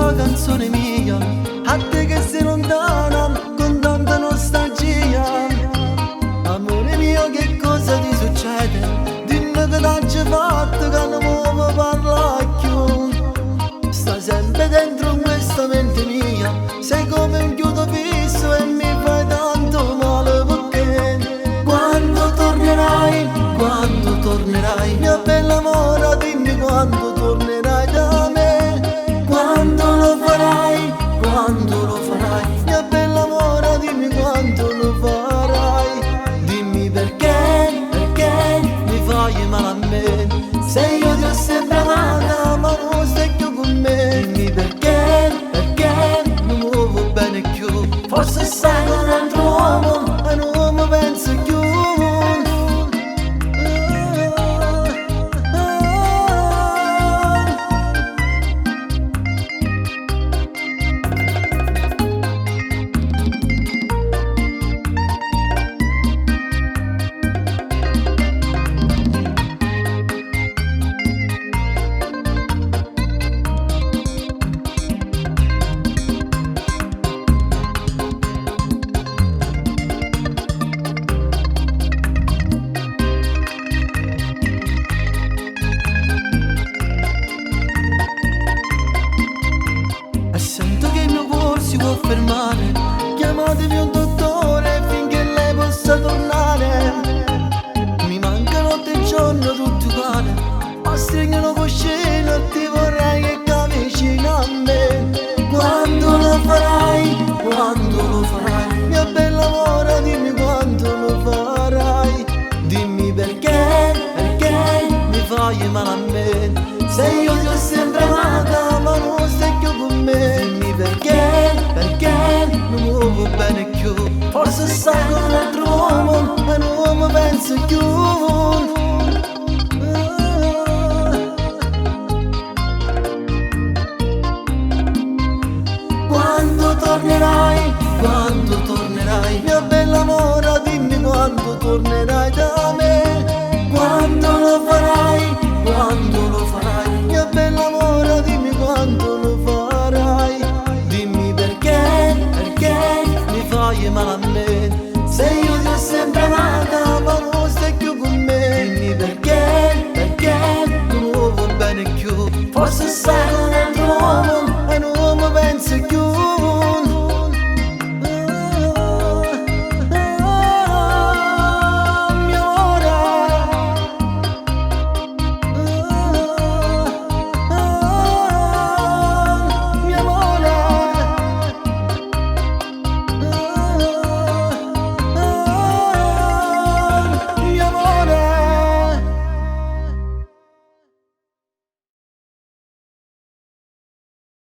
questa canzone mia, a te che sei lontana con tanta nostalgia. Amore mio, che cosa ti succede? Dimmi che t'hai fatto che non mi parla più. Sta sempre dentro questa mente mia, sei come un chiudo fisso e mi fai tanto male. Perché quando tornerai, mia bella amore, dimmi quando tornerai da me. Quando lo farai, mia bella amore, dimmi quando lo farai. Dimmi perché mi fai male a me, se io ti ho sempre amata ma non stai più con me. Dimmi perché non muovo bene più, forse stai con un altro uomo e non mi penso più. Sento che il mio cuore si può fermare, chiamatevi un dottore finché lei possa tornare. Mi manca notte e giorno tutti uguali, ma stringono cuscino e ti vorrei che vicino a me. Quando lo farai, mia bella amore, dimmi quando lo farai. Dimmi perché mi fai male a me, se io ti ho sempre amata ma non stai più con me. Dimmi perché non muovo bene più, forse stai con un altro uomo e non mi penso più. Quando tornerai, mia bella amore, dimmi quando tornerai da me. Quando lo farai, mia bella amore, dimmi quando lo farai. Dimmi perché mi fai male a me, se io ti ho sempre amata ma non stai più con me. Dimmi perché non muovo bene più, forse sai